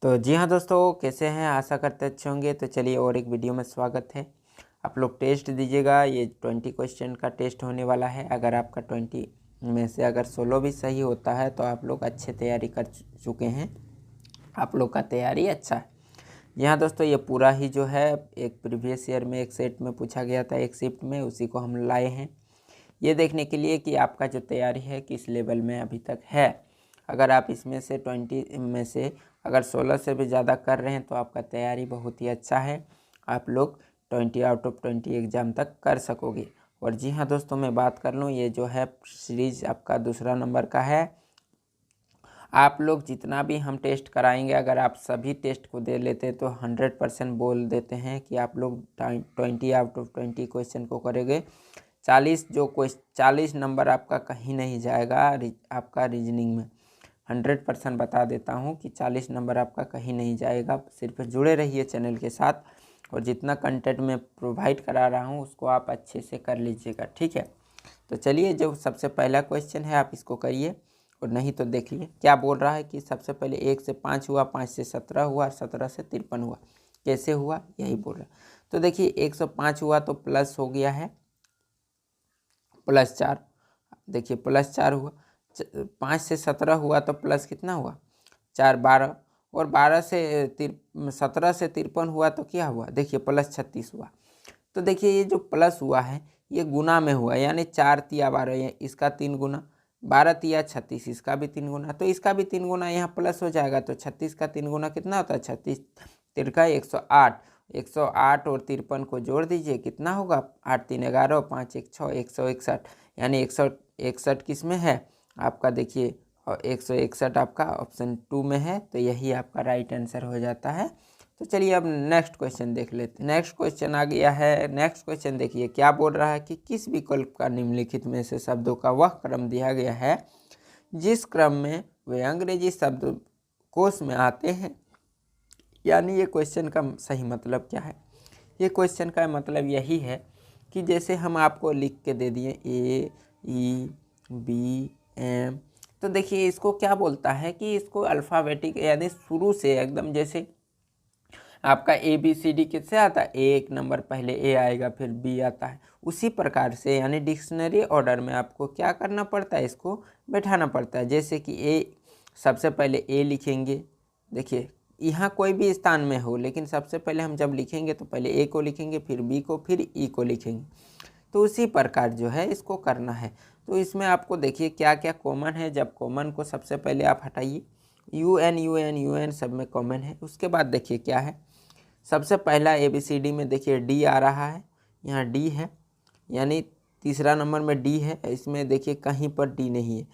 तो जी हाँ दोस्तों, कैसे हैं? आशा करते अच्छे होंगे। तो चलिए और एक वीडियो में स्वागत है। आप लोग टेस्ट दीजिएगा। ये 20 क्वेश्चन का टेस्ट होने वाला है। अगर आपका 20 में से अगर 16 भी सही होता है तो आप लोग अच्छे तैयारी कर चुके हैं। आप लोग का तैयारी अच्छा है। जी हाँ दोस्तों, ये पूरा ही जो है एक प्रीवियस ईयर में एक सेट में पूछा गया था, एक शिफ्ट में, उसी को हम लाए हैं ये देखने के लिए कि आपका जो तैयारी है किस लेवल में अभी तक है। अगर आप इसमें से 20 में से अगर 16 से भी ज़्यादा कर रहे हैं तो आपका तैयारी बहुत ही अच्छा है। आप लोग 20 आउट ऑफ 20 एग्ज़ाम तक कर सकोगे। और जी हाँ दोस्तों, मैं बात कर लूँ, ये जो है सीरीज आपका दूसरा नंबर का है। आप लोग जितना भी हम टेस्ट कराएंगे, अगर आप सभी टेस्ट को दे लेते तो 100% बोल देते हैं कि आप लोग 20 आउट ऑफ 20 क्वेश्चन को करेंगे। 40 नंबर आपका कहीं नहीं जाएगा। आपका रीजनिंग में 100% बता देता हूँ कि 40 नंबर आपका कहीं नहीं जाएगा। सिर्फ जुड़े रहिए चैनल के साथ और जितना कंटेंट मैं प्रोवाइड करा रहा हूँ उसको आप अच्छे से कर लीजिएगा, ठीक है। तो चलिए, जो सबसे पहला क्वेश्चन है आप इसको करिए और नहीं तो देखिए क्या बोल रहा है कि सबसे पहले 1 से 5 हुआ, 5 से 17 हुआ, 17 से 53 हुआ। कैसे हुआ यही बोल रहा है। तो देखिए 105 हुआ तो प्लस हो गया है +4। देखिए +4 हुआ। 5 से 17 हुआ तो प्लस कितना हुआ 4, 12। और 17 से 53 हुआ तो क्या हुआ, देखिए +36 हुआ। तो देखिए ये जो प्लस हुआ है ये गुना में हुआ, यानी 4 तिया 12, इसका 3 गुना, 12 तिया 36, इसका भी 3 गुना, तो इसका भी 3 गुना यहाँ प्लस हो जाएगा। तो 36 का 3 गुना कितना होता है, 36 तिरका 108। 108 और 53 को जोड़ दीजिए, कितना होगा, 8 3 11, 5 1 6, 161, यानी 161 किस में है आपका, देखिए, और 161 आपका ऑप्शन 2 में है। तो यही आपका राइट आंसर हो जाता है। तो चलिए अब नेक्स्ट क्वेश्चन देख लेते हैं। नेक्स्ट क्वेश्चन आ गया है। नेक्स्ट क्वेश्चन देखिए क्या बोल रहा है कि किस विकल्प का निम्नलिखित में से शब्दों का वह क्रम दिया गया है जिस क्रम में वे अंग्रेजी शब्द कोश में आते हैं। यानी ये क्वेश्चन का सही मतलब क्या है। ये क्वेश्चन का मतलब यही है कि जैसे हम आपको लिख के दे दिए A, E, B, M, तो देखिए इसको क्या बोलता है कि इसको अल्फ़ाबेटिक, यानी शुरू से एकदम, जैसे आपका ABCD किससे आता है, एक नंबर पहले A आएगा फिर B आता है, उसी प्रकार से यानी डिक्शनरी ऑर्डर में आपको क्या करना पड़ता है, इसको बैठाना पड़ता है। जैसे कि सबसे पहले A लिखेंगे। देखिए यहाँ कोई भी स्थान में हो, लेकिन सबसे पहले हम जब लिखेंगे तो पहले A को लिखेंगे, फिर B को, फिर E को लिखेंगे। तो उसी प्रकार जो है इसको करना है। तो इसमें आपको देखिए क्या क्या कॉमन है। जब कॉमन को सबसे पहले आप हटाइए, UN सब में कॉमन है। उसके बाद देखिए क्या है, सबसे पहला ABCD में देखिए D आ रहा है, यहाँ D है, यानी तीसरा नंबर में D है। इसमें देखिए कहीं पर D नहीं है,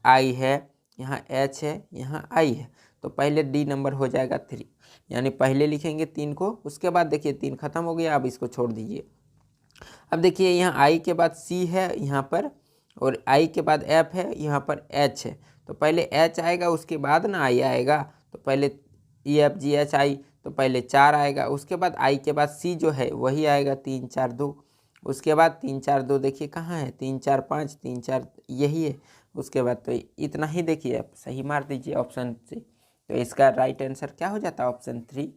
I है, यहाँ H है, यहाँ I है। तो पहले D नंबर हो जाएगा 3, यानी पहले लिखेंगे 3 को, उसके बाद देखिए 3 खत्म हो गया, अब इसको छोड़ दीजिए। अब देखिए यहाँ I के बाद C है यहाँ पर, और I के बाद F है, यहाँ पर H है। तो पहले H आएगा, उसके बाद ना I आएगा। तो पहले EFGHI, तो पहले 4 आएगा, उसके बाद I के बाद C जो है वही आएगा 3 4 2। उसके बाद 3 4 2 देखिए कहाँ है, 3 4 5, 3 4 यही है। उसके बाद तो इतना ही, देखिए आप सही मार दीजिए ऑप्शन से। तो इसका राइट आंसर क्या हो जाता है, ऑप्शन 3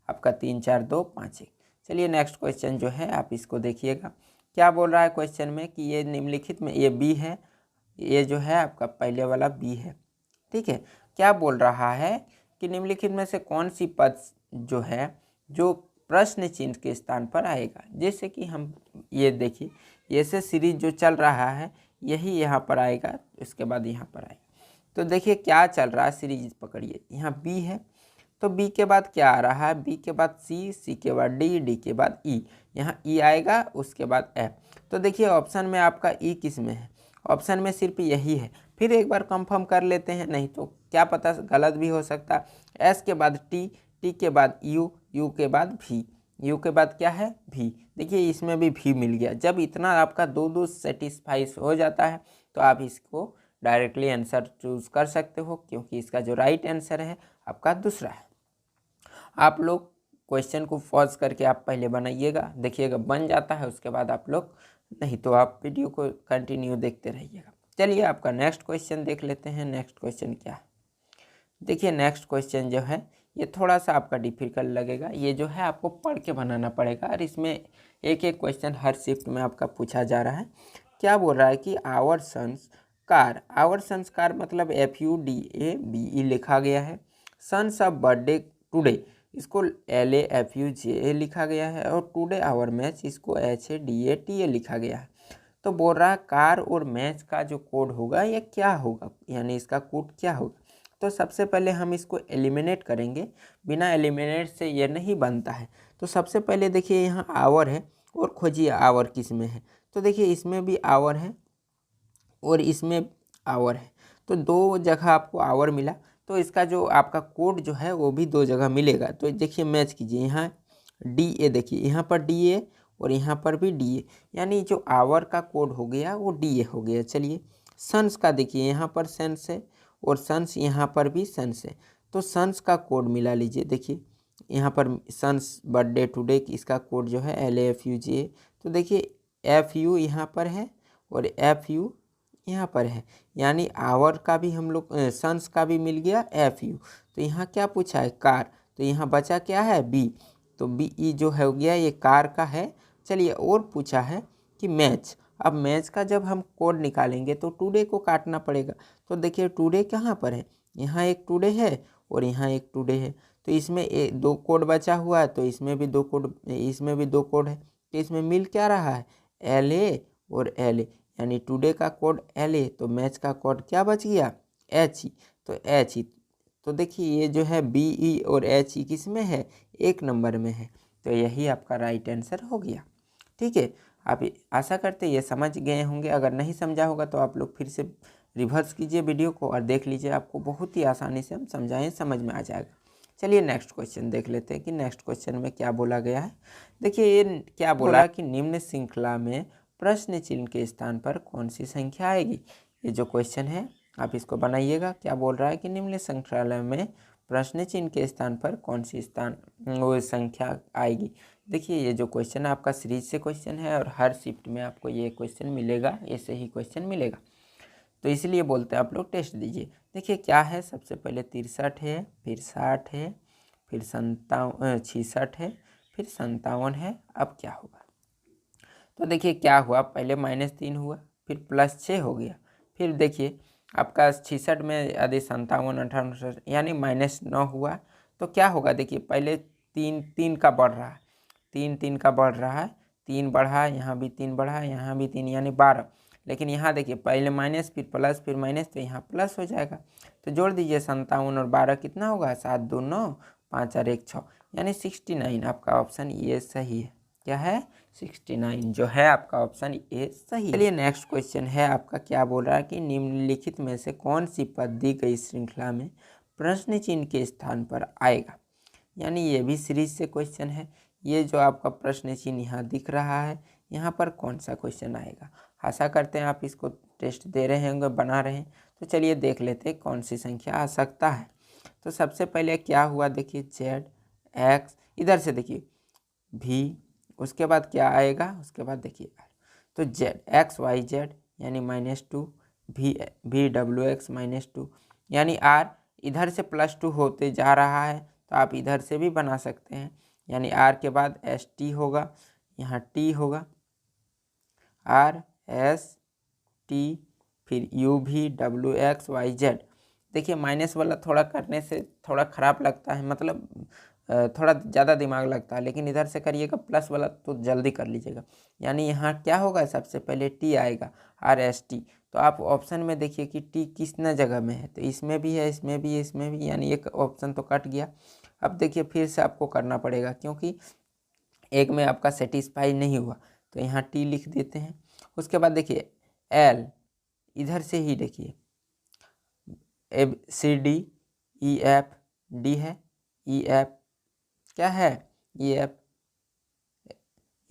आपका, 3 4 2 5 1। चलिए नेक्स्ट क्वेश्चन जो है आप इसको देखिएगा क्या बोल रहा है क्वेश्चन में कि ये निम्नलिखित में, ये B है, ये जो है आपका पहले वाला B है, ठीक है। क्या बोल रहा है कि निम्नलिखित में से कौन सी पद जो है जो प्रश्न चिन्ह के स्थान पर आएगा। जैसे कि हम ये देखिए, ये से सीरीज जो चल रहा है यही यहाँ पर आएगा, इसके बाद यहाँ पर आएगा। तो देखिए क्या चल रहा है, सीरीज पकड़िए, यहाँ B है, तो B के बाद क्या आ रहा है, B के बाद C के बाद D के बाद E, यहाँ E आएगा, उसके बाद F। तो देखिए ऑप्शन में आपका E किस में है, ऑप्शन में सिर्फ यही है। फिर एक बार कंफर्म कर लेते हैं, नहीं तो क्या पता गलत भी हो सकता है। S के बाद T के बाद U के बाद V, U के बाद क्या है V। देखिए इसमें भी V मिल गया। जब इतना आपका दो सेटिस्फाइज हो जाता है तो आप इसको डायरेक्टली आंसर चूज कर सकते हो, क्योंकि इसका जो राइट आंसर है आपका दूसरा है। आप लोग क्वेश्चन को पॉज करके आप पहले बनाइएगा, देखिएगा बन जाता है, उसके बाद आप लोग, नहीं तो आप वीडियो को कंटिन्यू देखते रहिएगा। चलिए आपका नेक्स्ट क्वेश्चन देख लेते हैं। नेक्स्ट क्वेश्चन क्या है, देखिए नेक्स्ट क्वेश्चन जो है ये थोड़ा सा आपका डिफिकल्ट लगेगा, ये जो है आपको पढ़ के बनाना पड़ेगा। और इसमें एक एक क्वेश्चन हर शिफ्ट में आपका पूछा जा रहा है। क्या बोल रहा है कि आवर संस्कार मतलब FUDABE लिखा गया है। सन्स ऑफ बर्थडे टुडे, इसको LAFUJA लिखा गया है। और टुडे आवर मैच, इसको HADATA लिखा गया है। तो बोल रहा है कार और मैच का जो कोड होगा ये क्या होगा, यानी इसका कोड क्या होगा। तो सबसे पहले हम इसको एलिमिनेट करेंगे, बिना एलिमिनेट से ये नहीं बनता है। तो सबसे पहले देखिए यहाँ आवर है, और खोजिए आवर किस में है। तो देखिए इसमें भी आवर है और इसमें आवर है, तो दो जगह आपको आवर मिला। तो इसका जो आपका कोड जो है वो भी दो जगह मिलेगा। तो देखिए मैच कीजिए, यहाँ DA, देखिए यहाँ पर DA और यहाँ पर भी DA, यानी जो आवर का कोड हो गया वो DA हो गया। चलिए सन्स का देखिए, यहाँ पर सन्स है और सन्स यहाँ पर भी सन्स है, तो सन्स का कोड मिला लीजिए। देखिए यहाँ पर सन्स बर्थडे टुडे, इसका कोड जो है LAFUJA। तो देखिए FU यहाँ पर है और FU यहाँ पर है, यानी आवर का भी हम लोग सन्स का भी मिल गया FU। तो यहाँ क्या पूछा है कार, तो यहाँ बचा क्या है B, तो BE जो है हो गया ये कार का है। चलिए और पूछा है कि मैच, अब मैच का जब हम कोड निकालेंगे तो टुडे को काटना पड़ेगा। तो देखिए टुडे कहाँ पर है, यहाँ एक टुडे है और यहाँ एक टुडे है, तो इसमें दो कोड बचा हुआ है, तो इसमें भी दो कोड, इसमें भी दो कोड है। तो इसमें मिल क्या रहा है LA और LA, यानी टुडे का कोड LA, तो मैच का कोड क्या बच गया HE, तो HE। तो देखिए ये जो है BE और HE किस में है, एक नंबर में है। तो यही आपका राइट आंसर हो गया। ठीक है, आप आशा करते ये समझ गए होंगे। अगर नहीं समझा होगा तो आप लोग फिर से रिवर्स कीजिए वीडियो को और देख लीजिए, आपको बहुत ही आसानी से हम समझाएं, समझ में आ जाएगा। चलिए नेक्स्ट क्वेश्चन देख लेते हैं कि नेक्स्ट क्वेश्चन में क्या बोला गया है। देखिए ये क्या बोला कि निम्न श्रृंखला में प्रश्न चिन्ह के स्थान पर कौन सी संख्या आएगी। ये जो क्वेश्चन है आप इसको बनाइएगा। क्या बोल रहा है कि निम्न श्रृंखला में प्रश्न चिन्ह के स्थान पर कौन सी वो संख्या आएगी। देखिए ये जो क्वेश्चन है आपका सीरीज से क्वेश्चन है और हर शिफ्ट में आपको ये क्वेश्चन मिलेगा, ऐसे ही क्वेश्चन मिलेगा। तो इसलिए बोलते हैं आप लोग टेस्ट दीजिए। देखिए क्या है, सबसे पहले 63 है, फिर 60 है, फिर 66 है, फिर 57 है। अब क्या होगा, तो देखिए क्या हुआ, पहले -3 हुआ, फिर +6 हो गया, फिर देखिए आपका 66 में यदि 57, 58 यानी -9 हुआ। तो क्या होगा, देखिए पहले 3 का बढ़ रहा है, 3 का बढ़ रहा है, 3 बढ़ा, यहाँ भी 3 बढ़ा, यहाँ भी 3, यानी 12। लेकिन यहाँ देखिए पहले माइनस फिर प्लस फिर माइनस, तो यहाँ प्लस हो जाएगा। तो जोड़ दीजिए 57 और 12 कितना होगा, 7 2 9, 5 और 1 6, यानी 69। आपका ऑप्शन ये सही है। क्या है, 69 जो है आपका ऑप्शन ए सही है। चलिए नेक्स्ट क्वेश्चन है आपका, क्या बोल रहा है कि निम्नलिखित में से कौन सी पद दी गई श्रृंखला में प्रश्न चिन्ह के स्थान पर आएगा। यानी ये भी सीरीज से क्वेश्चन है। ये जो आपका प्रश्न चिन्ह यहाँ दिख रहा है, यहाँ पर कौन सा क्वेश्चन आएगा। आशा करते हैं आप इसको टेस्ट दे रहे होंगे, बना रहे हैं। तो चलिए देख लेते हैं कौन सी संख्या आ सकता है। तो सबसे पहले क्या हुआ, देखिए ZX, इधर से देखिए V, उसके बाद क्या आएगा, उसके बाद देखिए R। तो ZXYZ यानी -2, VWX -2, यानी R इधर से +2 होते जा रहा है, तो आप इधर से भी बना सकते हैं। यानी R के बाद ST होगा, यहाँ T होगा, RST, फिर UVWXYZ। देखिए माइनस वाला थोड़ा करने से थोड़ा ख़राब लगता है, मतलब थोड़ा ज़्यादा दिमाग लगता है, लेकिन इधर से करिएगा प्लस वाला तो जल्दी कर लीजिएगा। यानी यहाँ क्या होगा, सबसे पहले T आएगा, RST। तो आप ऑप्शन में देखिए कि T किस न जगह में है, तो इसमें भी है, इसमें भी है, इसमें भी, यानी एक ऑप्शन तो कट गया। अब देखिए फिर से आपको करना पड़ेगा, क्योंकि एक में आपका सेटिस्फाई नहीं हुआ, तो यहाँ T लिख देते हैं। उसके बाद देखिए L, इधर से ही देखिए ABCDEFD है, EF क्या है, EF,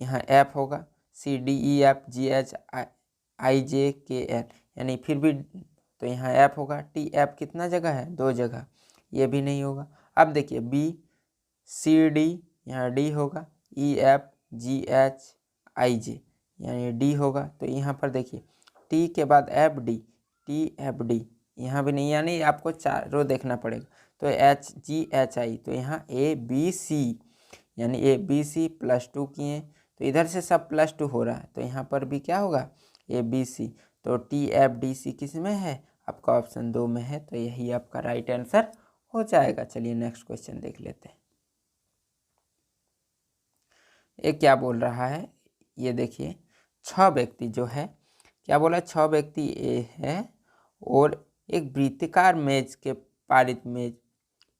यहाँ F होगा, CDEFGHIJKL, यानी फिर भी तो यहाँ F होगा। TF कितना जगह है, 2 जगह, ये भी नहीं होगा। अब देखिए BCD, यहाँ D होगा, EFGHIJ यानी D होगा। तो यहाँ पर देखिए T के बाद FD, TFD, यहाँ भी नहीं, यानी आपको चारों देखना पड़ेगा। तो HGHI, तो यहाँ ABC यानी ABC +2 किए, तो इधर से सब +2 हो रहा है, तो यहाँ पर भी क्या होगा ABC। तो TFDC किस में है, आपका ऑप्शन 2 में है, तो यही आपका राइट आंसर हो जाएगा। चलिए नेक्स्ट क्वेश्चन देख लेते हैं। ये क्या बोल रहा है, ये देखिए 6 व्यक्ति जो है, क्या बोला, 6 व्यक्ति ए है और एक वृत्ताकार मेज के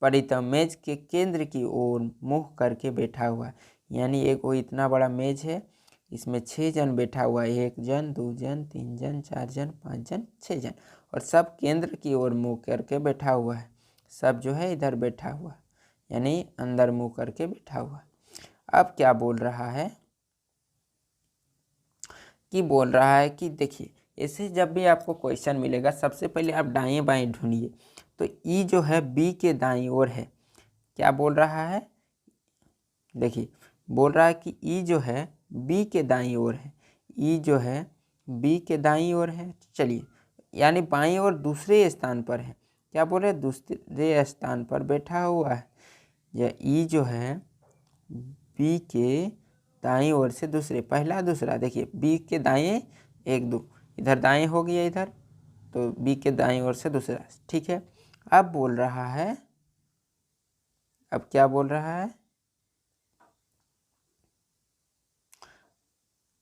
परितः मेज के केंद्र की ओर मुंह करके बैठा हुआ है। यानी एक वो इतना बड़ा मेज है, इसमें 6 जन बैठा हुआ है, 1 जन 2 जन 3 जन 4 जन 5 जन 6 जन, और सब केंद्र की ओर मुंह करके बैठा हुआ है। सब जो है इधर बैठा हुआ है, यानी अंदर मुंह करके बैठा हुआ है। अब क्या बोल रहा है कि देखिए, ऐसे जब भी आपको क्वेश्चन मिलेगा, सबसे पहले आप दाएं बाएं ढूंढिए। तो ई जो है बी के दाईं ओर है, क्या बोल रहा है, देखिए बोल रहा है कि ई जो है बी के दाईं ओर है, ई जो है बी के दाईं ओर है। चलिए, यानी बाईं ओर दूसरे स्थान पर है, क्या बोल रहे हैं, दूसरे स्थान पर बैठा हुआ है। यह ई जो है बी के दाईं ओर से दूसरे, पहला दूसरा, देखिए बी के दाएं 1 2, इधर दाएं हो गया इधर, तो बी के दाईं ओर से दूसरा, ठीक है। अब बोल रहा है, अब क्या बोल रहा है,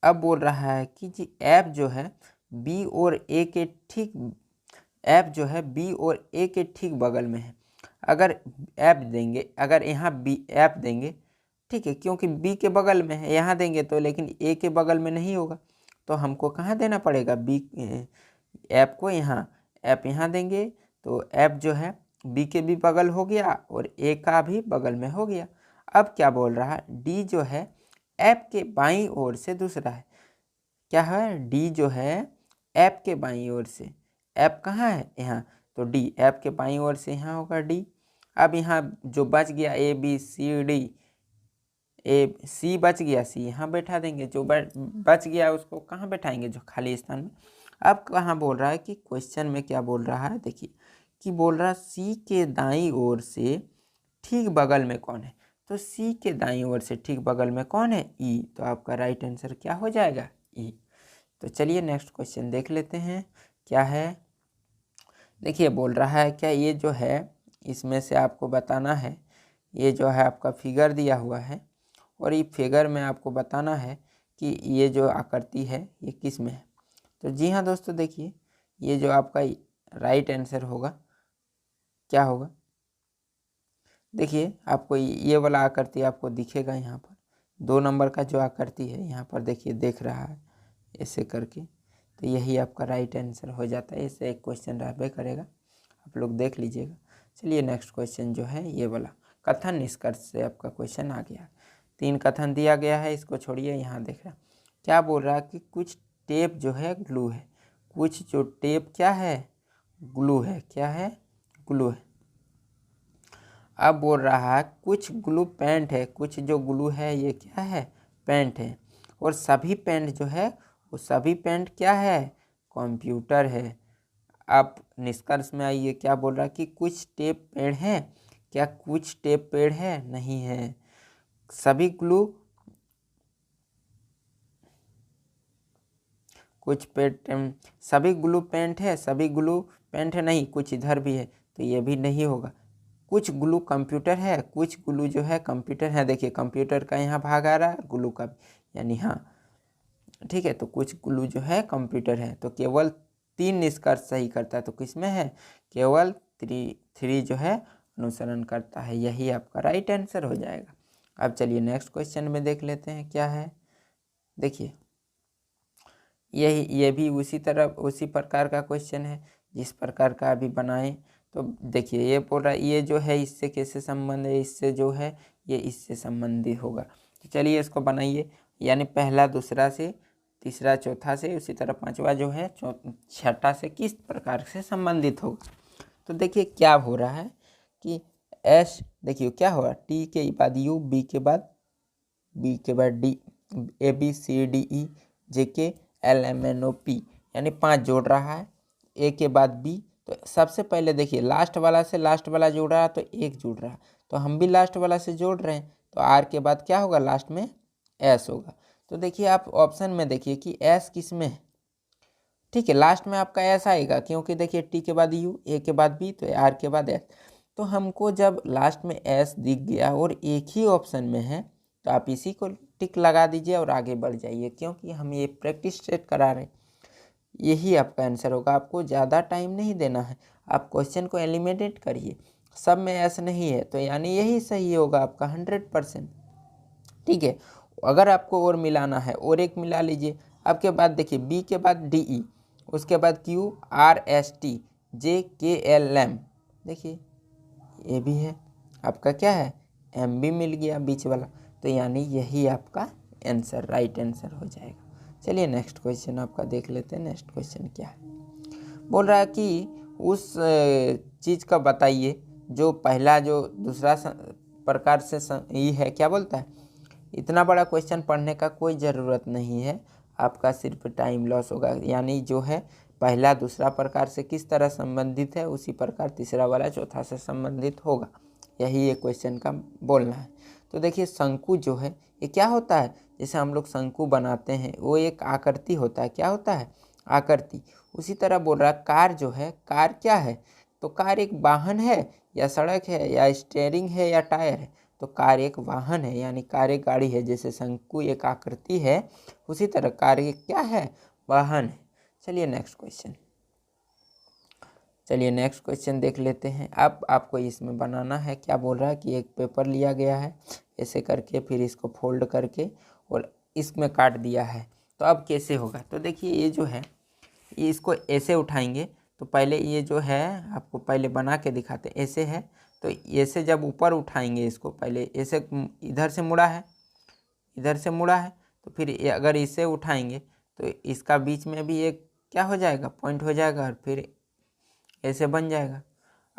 अब बोल रहा है कि जी ऐप जो है बी और ए के ठीक, ऐप जो है बी और ए के ठीक बगल में है। अगर ऐप देंगे, अगर यहाँ बी ऐप देंगे, ठीक है, क्योंकि बी के बगल में है, यहाँ देंगे तो, लेकिन ए के बगल में नहीं होगा, तो हमको कहाँ देना पड़ेगा, बी ऐप को यहाँ, ऐप यहाँ देंगे, तो ऐप जो है बी के भी बगल हो गया और ए का भी बगल में हो गया। अब क्या बोल रहा है, डी जो है ऐप के बाईं ओर से दूसरा है, क्या है, डी जो है ऐप के बाईं ओर से, ऐप कहाँ है, यहाँ, तो डी ऐप के बाईं ओर से यहाँ होगा डी। अब यहाँ जो बच गया ABCD, सी बच गया, सी यहाँ बैठा देंगे, जो बच गया उसको कहाँ बैठाएंगे, जो खाली स्थान में। अब कहाँ बोल रहा है कि क्वेश्चन में क्या बोल रहा है, देखिए कि बोल रहा है सी के दाईं ओर से ठीक बगल में कौन है, तो सी के दाईं ओर से ठीक बगल में कौन है, ई, तो आपका राइट आंसर क्या हो जाएगा, ई। तो चलिए नेक्स्ट क्वेश्चन देख लेते हैं क्या है। देखिए बोल रहा है, क्या ये जो है इसमें से आपको बताना है, ये जो है आपका फिगर दिया हुआ है, और ये फिगर में आपको बताना है कि ये जो आकृति है ये किस में है। तो जी हाँ दोस्तों, देखिए ये जो आपका राइट आंसर होगा, क्या होगा, देखिए आपको ये वाला आकृति आपको दिखेगा, यहाँ पर 2 नंबर का जो आकृति है यहाँ पर देखिए, देख रहा है ऐसे करके, तो यही आपका राइट आंसर हो जाता है। इससे एक क्वेश्चन रहबे करेगा, आप लोग देख लीजिएगा। चलिए नेक्स्ट क्वेश्चन जो है ये वाला कथन निष्कर्ष से आपका क्वेश्चन आ गया। 3 कथन दिया गया है, इसको छोड़िए, यहाँ देख रहा क्या बोल रहा है कि कुछ टेप जो है ग्लू है, कुछ जो टेप क्या है, ग्लू है, क्या है, ग्लू है। अब बोल रहा है कुछ ग्लू पेंट है, कुछ जो ग्लू है ये क्या है, पेंट है, और सभी पेंट जो है वो सभी पेंट क्या है, कंप्यूटर है। आप निष्कर्ष में आइए, क्या बोल रहा है कि कुछ टेप पेड़ है, क्या कुछ टेप पेड़ है, नहीं है। सभी ग्लू, कुछ सभी ग्लू पेंट है, सभी ग्लू पेंट है, नहीं, कुछ इधर भी है, तो ये भी नहीं होगा। कुछ ग्लू कंप्यूटर है, कुछ ग्लू जो है कंप्यूटर है, देखिए कंप्यूटर का यहाँ भाग आ रहा है, ग्लू का, यानी हाँ, ठीक है, तो कुछ ग्लू जो है कंप्यूटर है, तो केवल 3 निष्कर्ष सही करता है, तो किसमें है, केवल 3 जो है अनुसरण करता है, यही आपका राइट आंसर हो जाएगा। अब चलिए नेक्स्ट क्वेश्चन में देख लेते हैं क्या है। देखिए ये भी उसी प्रकार का क्वेश्चन है जिस प्रकार का अभी बनाए। तो देखिए ये बोल रहा है ये जो है इससे कैसे संबंध है, इससे जो है ये इससे संबंधित होगा। तो चलिए इसको बनाइए, यानी पहला दूसरा से, तीसरा चौथा से, उसी तरह पांचवा जो है छठा से किस प्रकार से संबंधित होगा। तो देखिए क्या हो रहा है कि एस, देखिए क्या होगा, टी के बाद यू, बी के बाद डी, ABCDE JK LMNOP, यानी 5 जोड़ रहा है, ए के बाद बी, तो सबसे पहले देखिए लास्ट वाला से लास्ट वाला जुड़ रहा है तो एक जुड़ रहा है, तो हम भी लास्ट वाला से जोड़ रहे हैं, तो आर के बाद क्या होगा, लास्ट में एस होगा। तो देखिए आप ऑप्शन में देखिए कि एस किस में है, ठीक है, लास्ट में आपका एस आएगा, क्योंकि देखिए टी के बाद यू, ए के बाद बी, तो आर के बाद एस। तो हमको जब लास्ट में एस दिख गया और एक ही ऑप्शन में है, तो आप इसी को टिक लगा दीजिए और आगे बढ़ जाइए, क्योंकि हम ये प्रैक्टिस सेट करा रहे हैं। यही आपका आंसर होगा, आपको ज़्यादा टाइम नहीं देना है, आप क्वेश्चन को एलिमिनेट करिए, सब में एस नहीं है तो यानी यही सही होगा आपका 100%, ठीक है। अगर आपको और मिलाना है और एक मिला लीजिए। आपके बाद देखिए बी के बाद डी ई, उसके बाद क्यू आर एस टी जे के एल एम, देखिए ये भी है आपका, क्या है, एम भी मिल गया बीच वाला, तो यानी यही आपका आंसर, राइट आंसर हो जाएगा। चलिए नेक्स्ट क्वेश्चन आपका देख लेते हैं। नेक्स्ट क्वेश्चन क्या है, बोल रहा है कि उस चीज़ का बताइए जो पहला जो दूसरा प्रकार से ये है, क्या बोलता है। इतना बड़ा क्वेश्चन पढ़ने का कोई ज़रूरत नहीं है, आपका सिर्फ टाइम लॉस होगा, यानी जो है पहला दूसरा प्रकार से किस तरह संबंधित है, उसी प्रकार तीसरा वाला चौथा से संबंधित होगा, यही ये क्वेश्चन का बोलना है। तो देखिए शंकु जो है ये क्या होता है, जैसे हम लोग शंकु बनाते हैं वो एक आकृति होता है, क्या होता है, आकृति। उसी तरह बोल रहा है कार जो है, कार क्या है, तो कार एक वाहन है या सड़क है या स्टीयरिंग है या टायर है, तो कार एक वाहन है, यानी कार एक गाड़ी है। जैसे शंकु एक आकृति है, उसी तरह कार एक क्या है, वाहन है। चलिए नेक्स्ट क्वेश्चन देख लेते हैं। अब आपको इसमें बनाना है, क्या बोल रहा है कि एक पेपर लिया गया है ऐसे करके, फिर इसको फोल्ड करके और इसमें काट दिया है, तो अब कैसे होगा। तो देखिए ये जो है ये इसको ऐसे उठाएंगे, तो पहले ये जो है आपको पहले बना के दिखाते हैं, ऐसे है, तो ऐसे जब ऊपर उठाएंगे इसको, पहले ऐसे इधर से मुड़ा है, इधर से मुड़ा है, तो फिर अगर इसे उठाएंगे तो इसका बीच में भी एक क्या हो जाएगा, पॉइंट हो जाएगा, और फिर ऐसे बन जाएगा।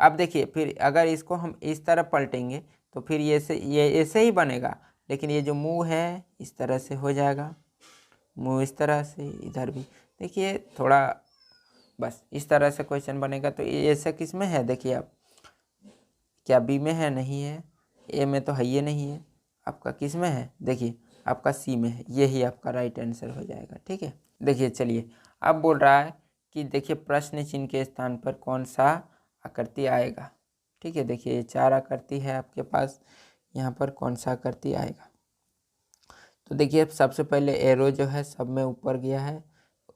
अब देखिए फिर अगर इसको हम इस तरह पलटेंगे तो फिर ये ऐसे ही बनेगा, लेकिन ये जो मुंह है इस तरह से हो जाएगा, मुंह इस तरह से, इधर भी देखिए थोड़ा, बस इस तरह से क्वेश्चन बनेगा। तो ये ऐसा किस में है, देखिए आप, क्या बी में है, नहीं है, ए में तो है ये नहीं है, आपका किस में है, देखिए आपका सी में है, यही आपका राइट आंसर हो जाएगा, ठीक है। देखिए चलिए अब बोल रहा है कि देखिए प्रश्न चिन्ह के स्थान पर कौन सा आकृति आएगा, ठीक है। देखिए ये 4 आकृति है आपके पास, यहाँ पर कौन सा आकृति आएगा। तो देखिए सबसे पहले एरो जो है सब में ऊपर गया है,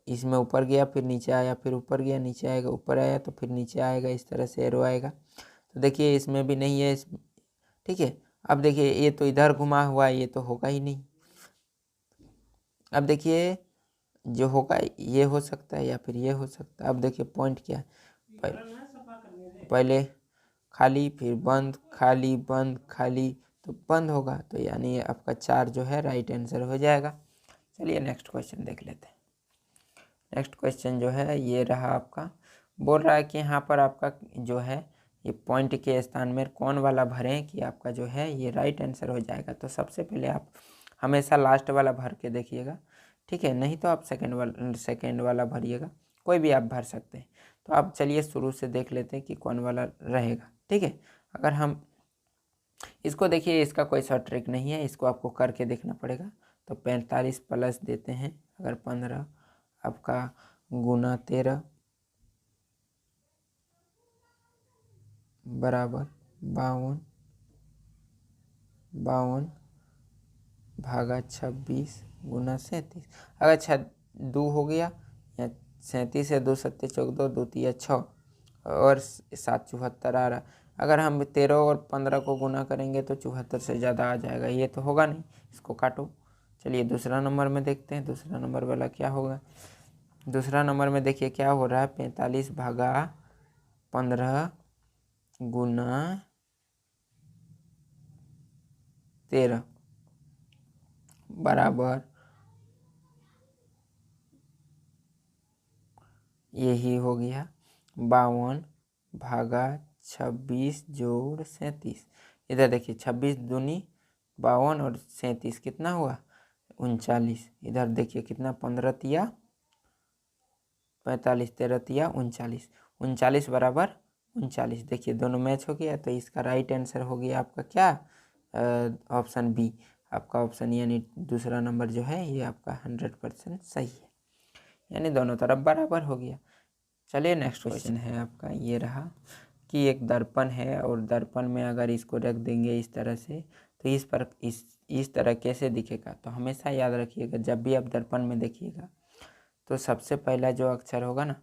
इसमें ऊपर गया, फिर नीचे आया, फिर ऊपर गया, नीचे आएगा, ऊपर आया तो फिर नीचे आएगा, इस तरह से एरो आएगा। तो देखिए इसमें भी नहीं है, ठीक है। अब देखिए ये तो इधर घुमा हुआ है, ये तो होगा ही नहीं। अब देखिए जो होगा ये हो सकता है या फिर ये हो सकता है। अब देखिए पॉइंट क्या है, पहले खाली, फिर बंद, खाली, बंद, खाली, तो बंद होगा, तो यानी आपका 4 जो है राइट आंसर हो जाएगा। चलिए नेक्स्ट क्वेश्चन देख लेते हैं। नेक्स्ट क्वेश्चन जो है ये रहा आपका, बोल रहा है कि यहाँ पर आपका जो है ये पॉइंट के स्थान में कौन वाला भरें कि आपका जो है ये राइट आंसर हो जाएगा। तो सबसे पहले आप हमेशा लास्ट वाला भर के देखिएगा, ठीक है, नहीं तो आप सेकेंड वाला भरिएगा, कोई भी आप भर सकते हैं। तो आप चलिए शुरू से देख लेते हैं कि कौन वाला रहेगा, ठीक है। अगर हम इसको देखिए, इसका कोई सा ट्रिक नहीं है, इसको आपको करके देखना पड़ेगा। तो 45 प्लस देते हैं, अगर 15 आपका गुना 13 बराबर 52, 52 भागा 26 गुना 37। अगर 2 हो गया, या 37 है, 2 सत्ते 14, 2 तिया 6 और 7 74 आ रहा। अगर हम 13 और 15 को गुना करेंगे तो 74 से ज़्यादा आ जाएगा, ये तो होगा नहीं, इसको काटो। चलिए दूसरा नंबर में देखते हैं, दूसरा नंबर वाला क्या होगा। दूसरा नंबर में देखिए क्या हो रहा है, 45 भागा 15 गुना 13 बराबर, यही हो गया 52 भागा 26 जोड़ 37। इधर देखिए 26 दूनी 52 और 37 कितना हुआ, 39। इधर देखिए कितना, 15 तिया 45, 13 तिया 39, 39 बराबर 39। देखिए दोनों मैच हो गया, तो इसका राइट आंसर हो गया आपका क्या, ऑप्शन बी। आपका ऑप्शन यानी दूसरा नंबर जो है ये आपका 100% सही है, यानी दोनों तरफ बराबर हो गया। चलिए नेक्स्ट क्वेश्चन है आपका, ये रहा कि एक दर्पण है और दर्पण में अगर इसको रख देंगे इस तरह से, तो इस तरह कैसे दिखेगा। तो हमेशा याद रखिएगा, जब भी आप दर्पण में देखिएगा तो सबसे पहला जो अक्षर होगा ना,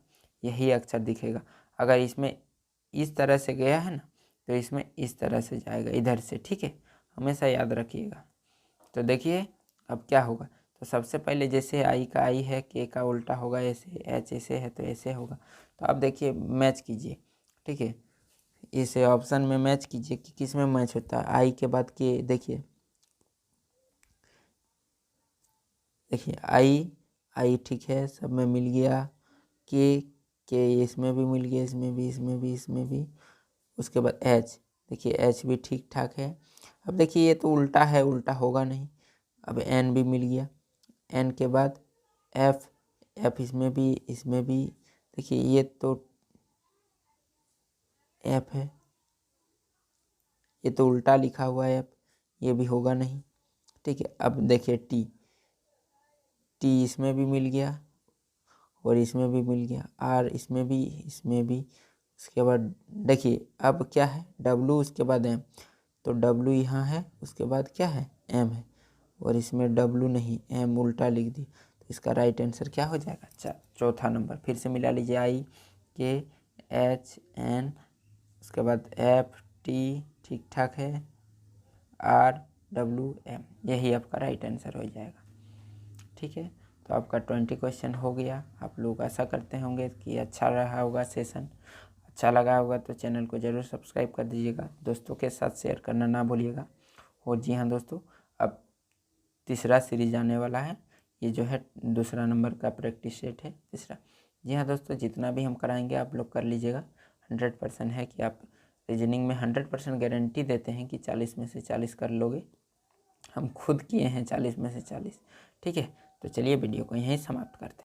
यही अक्षर दिखेगा। अगर इसमें इस तरह से गया है ना, तो इसमें इस तरह से जाएगा, इधर से, ठीक है, हमेशा याद रखिएगा। तो देखिए अब क्या होगा, तो सबसे पहले जैसे आई का आई है, के का उल्टा होगा ऐसे, एच ऐसे है तो ऐसे होगा। तो आप देखिए मैच कीजिए, ठीक है, इसे ऑप्शन में मैच कीजिए कि किस में मैच होता है। आई के बाद के, देखिए आई ठीक है, सब में मिल गया। के इसमें भी मिल गया, इसमें भी, इसमें भी, इसमें भी। उसके बाद एच, देखिए एच भी ठीक ठाक है। अब देखिए ये तो उल्टा है, उल्टा होगा नहीं। अब एन भी मिल गया, एन के बाद एफ इसमें भी, इसमें भी। देखिए ये तो एफ है, ये तो उल्टा लिखा हुआ है एफ, ये भी होगा नहीं, ठीक है। अब देखिए टी इसमें भी मिल गया और इसमें भी मिल गया, आर इसमें भी, इसमें भी। उसके बाद देखिए अब क्या है, डब्लू उसके बाद एम, तो डब्लू यहाँ है, उसके बाद क्या है, एम है, और इसमें डब्लू नहीं, एम उल्टा लिख दी। तो इसका राइट आंसर क्या हो जाएगा, चौथा नंबर। फिर से मिला लीजिए, आई के एच एन, उसके बाद एफ टी ठीक ठाक है, आर डब्लू एम, यही आपका राइट आंसर हो जाएगा, ठीक है। तो आपका 20 क्वेश्चन हो गया। आप लोग आशा करते होंगे कि अच्छा रहा होगा सेशन, अच्छा लगा होगा तो चैनल को ज़रूर सब्सक्राइब कर दीजिएगा, दोस्तों के साथ शेयर करना ना भूलिएगा। और जी हाँ दोस्तों, अब तीसरा सीरीज आने वाला है, ये जो है दूसरा नंबर का प्रैक्टिस सेट है, तीसरा। जी हाँ दोस्तों, जितना भी हम कराएंगे आप लोग कर लीजिएगा। 100% है कि आप रीजनिंग में 100% गारंटी देते हैं कि 40 में से 40 कर लोगे। हम खुद किए हैं 40 में से 40, ठीक है। तो चलिए वीडियो को यहीं समाप्त करते हैं।